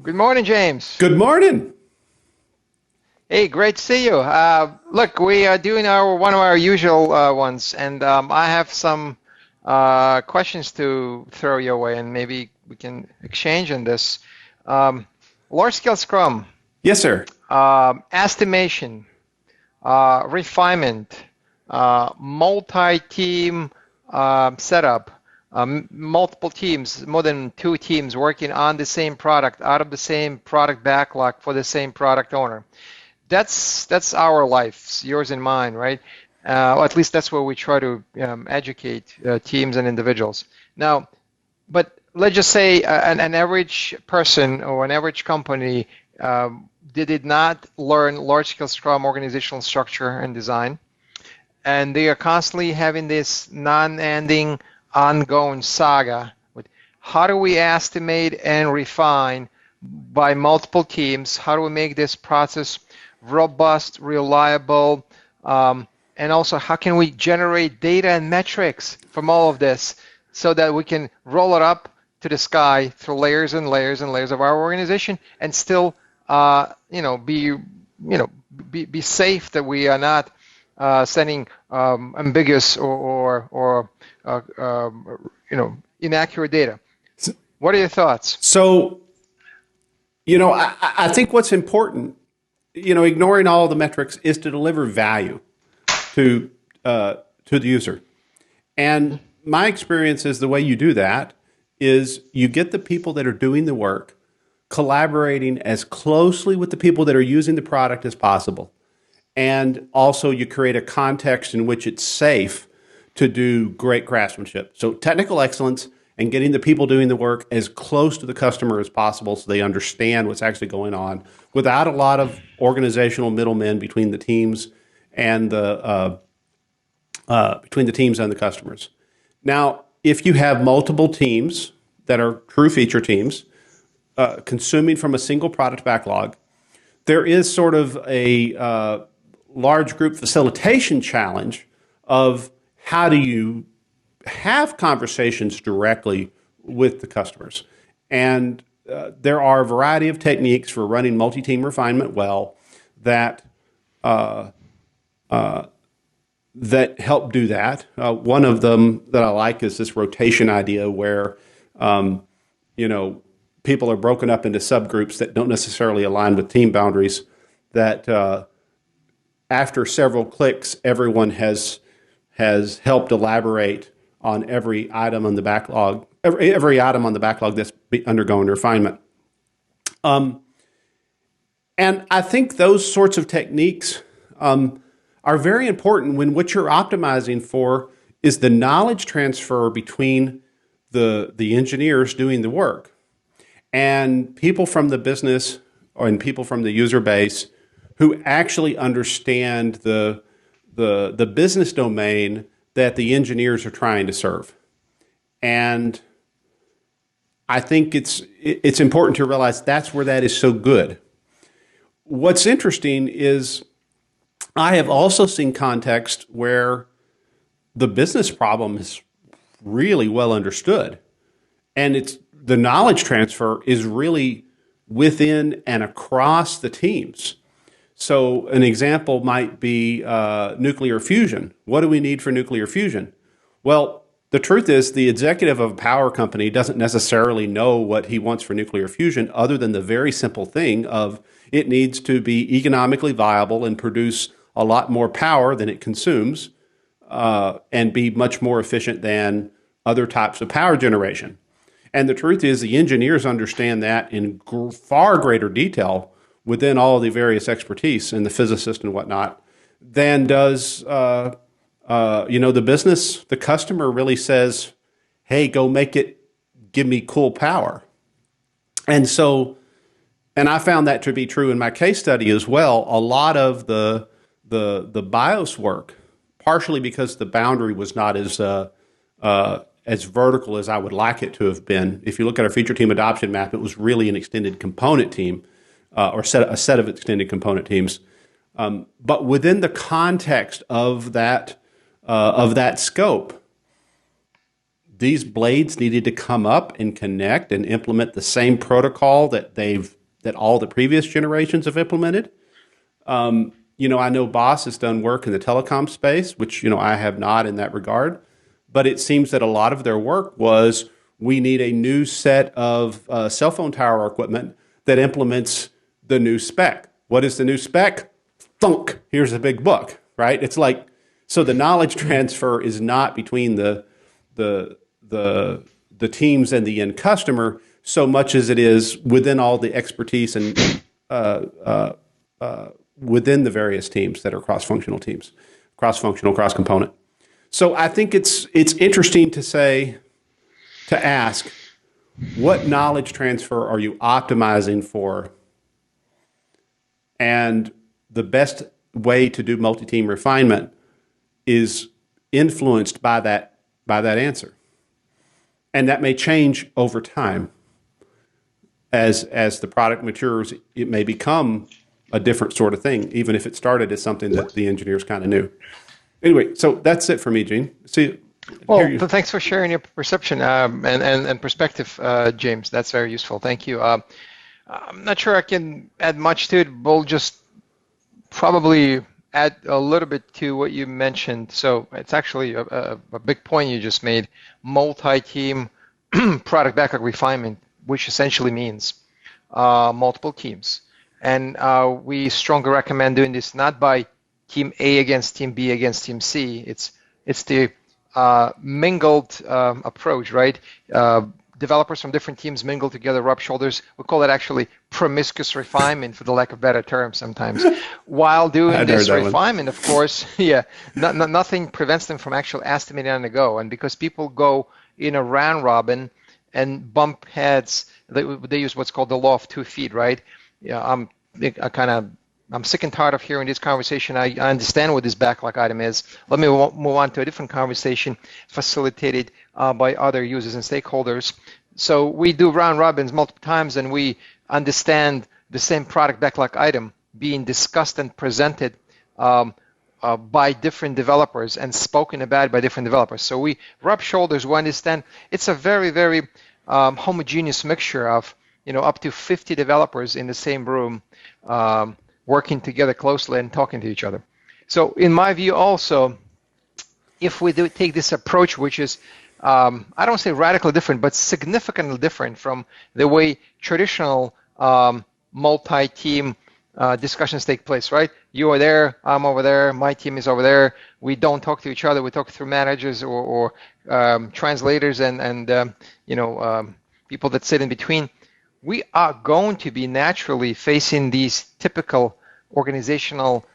Good morning, James. Good morning. Hey, great to see you. Look, we are doing our one of our usual ones, and I have some questions to throw your way, and maybe we can exchange on this. Large scale Scrum, Yes, sir. estimation, refinement, multi-team setup, multiple teams, more than two teams working on the same product, out of the same product backlog for the same product owner. That's our lives, yours and mine, right? Or at least that's where we try to educate teams and individuals. Now, but let's just say an average person or an average company they did not learn large-scale Scrum organizational structure and design, and they are constantly having this non-ending, ongoing saga with how do we estimate and refine by multiple teams? How do we make this process robust, reliable, and also how can we generate data and metrics from all of this so that we can roll it up to the sky through layers and layers and layers of our organization and still, be safe that we are not sending ambiguous or inaccurate data. What are your thoughts? So, I think what's important, ignoring all the metrics, is to deliver value to the user. And my experience is the way you do that is you get the people that are doing the work collaborating as closely with the people that are using the product as possible. And also you create a context in which it's safe to do great craftsmanship. So technical excellence and getting the people doing the work as close to the customer as possible so they understand what's actually going on without a lot of organizational middlemen between the teams and the customers. Now, if you have multiple teams that are true feature teams consuming from a single product backlog, there is sort of a large group facilitation challenge of how do you have conversations directly with the customers. And there are a variety of techniques for running multi-team refinement well that that help do that. One of them that I like is this rotation idea where, people are broken up into subgroups that don't necessarily align with team boundaries, that after several clicks, everyone has helped elaborate on every item on the backlog, every item on the backlog that's undergoing refinement. And I think those sorts of techniques are very important when what you're optimizing for is the knowledge transfer between the engineers doing the work and people from the business and people from the user base who actually understand the business domain that the engineers are trying to serve. And I think it's important to realize that's where that is so good. What's interesting is I have also seen context where the business problem is really well understood, and the knowledge transfer is really within and across the teams. So an example might be nuclear fusion. What do we need for nuclear fusion? Well, the truth is the executive of a power company doesn't necessarily know what he wants for nuclear fusion other than the very simple thing of it needs to be economically viable and produce a lot more power than it consumes and be much more efficient than other types of power generation. And the truth is the engineers understand that in far greater detail within all of the various expertise and the physicist and whatnot than does the business. The customer really says, hey, go make it, give me cool power. And I found that to be true in my case study as well. A lot of the BIOS work, partially because the boundary was not as vertical as I would like it to have been. If you look at our feature team adoption map, it was really an extended component team or a set of extended component teams. But within the context of that scope, these blades needed to come up and connect and implement the same protocol that all the previous generations have implemented. I know Boss has done work in the telecom space, which, I have not in that regard. But it seems that a lot of their work was, we need a new set of cell phone tower equipment that implements the new spec. What is the new spec? Thunk, here's a big book, right? It's like, so the knowledge transfer is not between the teams and the end customer so much as it is within all the expertise and within the various teams that are cross-functional teams, cross-functional, cross-component. So I think it's interesting to ask, what knowledge transfer are you optimizing for? And the best way to do multi-team refinement is influenced by that answer. And that may change over time. As the product matures, it may become a different sort of thing, even if it started as something that the engineers kind of knew. Anyway, so that's it for me, Gene. See. Well, thanks for sharing your perception and perspective, James. That's very useful. Thank you. I'm not sure I can add much to it. We'll just probably add a little bit to what you mentioned. So it's actually a big point you just made, multi-team product backlog refinement, which essentially means multiple teams. And we strongly recommend doing this not by team A against team B against team C. It's the mingled approach, right? Developers from different teams mingle together, rub shoulders. We call it actually promiscuous refinement, for the lack of better term sometimes. While doing this refinement, of course, nothing prevents them from actually estimating on the go. And because people go in a round robin and bump heads, they use what's called the law of 2 feet, right? I'm sick and tired of hearing this conversation. I understand what this backlog item is. Let me move on to a different conversation facilitated by other users and stakeholders. So we do round robins multiple times, and we understand the same product backlog item being discussed and presented by different developers and spoken about by different developers. So we rub shoulders. We understand it's a very, very homogeneous mixture of up to 50 developers in the same room, working together closely and talking to each other. So in my view also, if we do take this approach, which is, I don't say radically different, but significantly different from the way traditional multi-team discussions take place, right? You are there, I'm over there, my team is over there. We don't talk to each other. We talk through managers or translators and people that sit in between. We are going to be naturally facing these typical organizational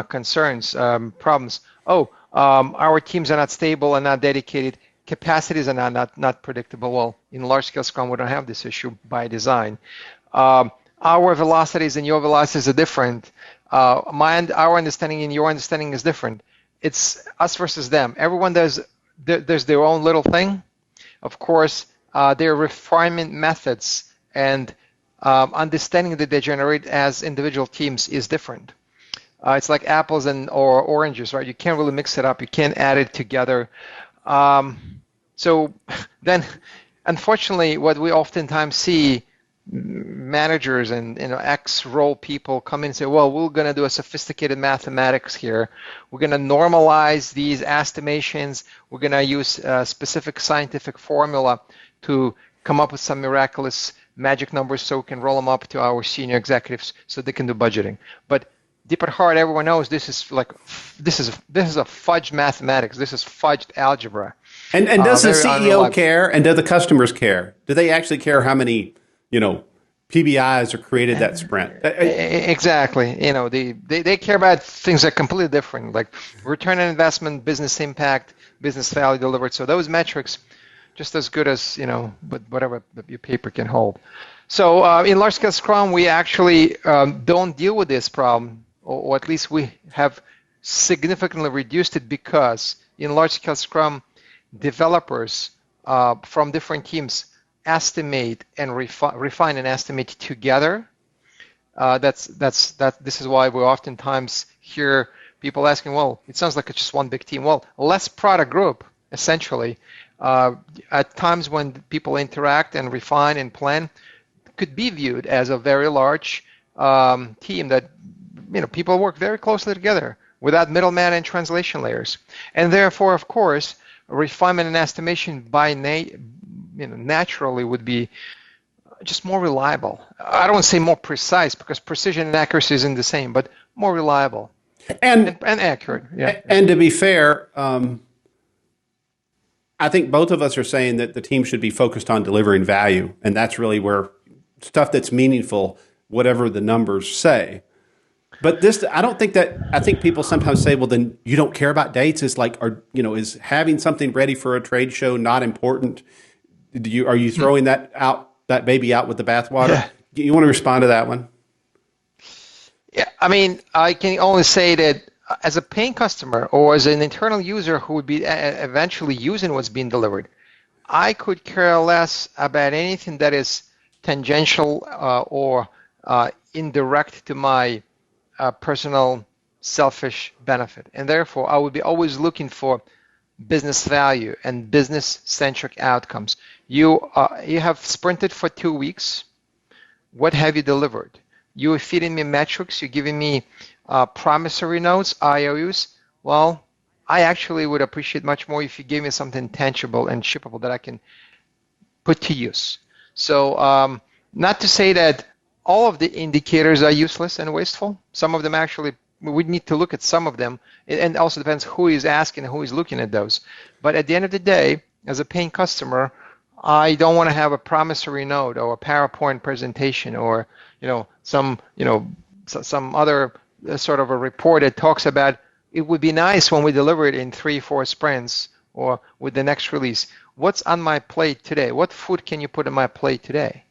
concerns, problems. Our teams are not stable and not dedicated. Capacities are not predictable. Well, in large-scale Scrum, we don't have this issue by design. Our velocities and your velocities are different. Our understanding and your understanding is different. It's us versus them. Everyone does their own little thing. Of course, their refinement methods and understanding that they generate as individual teams is different. It's like apples or oranges, right? You can't really mix it up. You can't add it together. So then, unfortunately, what we oftentimes see, managers and X-role people come in and say, well, we're going to do a sophisticated mathematics here. We're going to normalize these estimations. We're going to use a specific scientific formula to come up with some miraculous magic numbers so we can roll them up to our senior executives so they can do budgeting. But deep at heart, everyone knows this is a fudged mathematics. This is fudged algebra. And does the CEO care, and do the customers care? Do they actually care how many PBIs are created that sprint? Exactly. They care about things that are completely different, like return on investment, business impact, business value delivered. So those metrics, just as good as whatever your paper can hold. So in large-scale Scrum, we actually don't deal with this problem, or at least we have significantly reduced it, because in large-scale Scrum, developers from different teams estimate and refine and estimate together. This is why we oftentimes hear people asking, well, it sounds like it's just one big team. Well, less product group, essentially, At times when people interact and refine and plan, could be viewed as a very large team that people work very closely together without middleman and translation layers, and therefore, of course, refinement and estimation by naturally would be just more reliable. I don't want to say more precise because precision and accuracy isn't the same, but more reliable and accurate. Yeah. And to be fair, I think both of us are saying that the team should be focused on delivering value, and that's really where stuff that's meaningful, whatever the numbers say. But this, I don't think that. I think people sometimes say, "Well, then you don't care about dates." Is like, is having something ready for a trade show not important? Are you throwing that baby out with the bathwater? Yeah. You want to respond to that one? Yeah, I mean, I can only say that as a paying customer or as an internal user who would be eventually using what's being delivered, I could care less about anything that is tangential or indirect to my personal selfish benefit. And therefore, I would be always looking for business value and business-centric outcomes. You have sprinted for 2 weeks. What have you delivered? You're feeding me metrics. You're giving me promissory notes, IOUs. Well, I actually would appreciate much more if you gave me something tangible and shippable that I can put to use. So not to say that all of the indicators are useless and wasteful. Some of them actually, we need to look at some of them. And also depends who is asking and who is looking at those. But at the end of the day, as a paying customer, I don't want to have a promissory note or a PowerPoint presentation or some other sort of a report that talks about it would be nice when we deliver it in 3-4 sprints or with the next release. What's on my plate today? What food can you put on my plate today?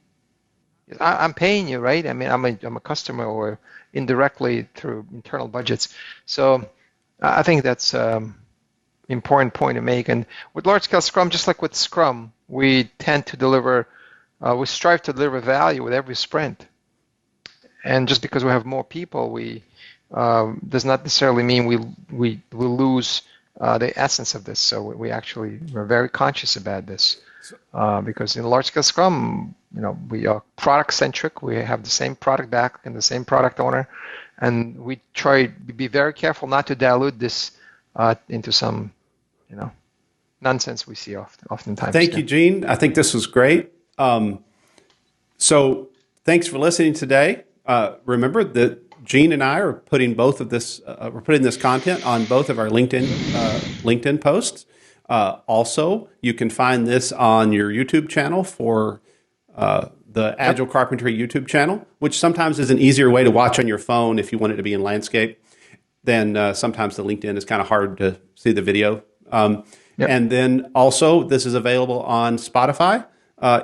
I'm paying you, right? I mean, I'm a customer or indirectly through internal budgets. So I think that's important point to make. And with large-scale Scrum, just like with Scrum, we tend to deliver, we strive to deliver value with every sprint. And just because we have more people, we does not necessarily mean we lose the essence of this. So we're very conscious about this because in large-scale Scrum, we are product-centric. We have the same product back and the same product owner, and we try to be very careful not to dilute this into some nonsense we see oftentimes. Thank you, Gene. I think this was great. So thanks for listening today. Remember that Gene and I are putting we're putting this content on both of our LinkedIn posts. Also, you can find this on your YouTube channel for the Agile Carpentry YouTube channel, which sometimes is an easier way to watch on your phone if you want it to be in landscape. Then sometimes the LinkedIn is kind of hard to see the video. And then also, this is available on Spotify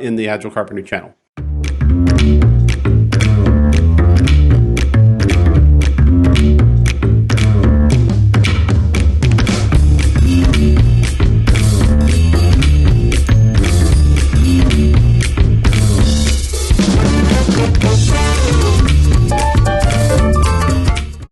in the Agile Carpentry channel.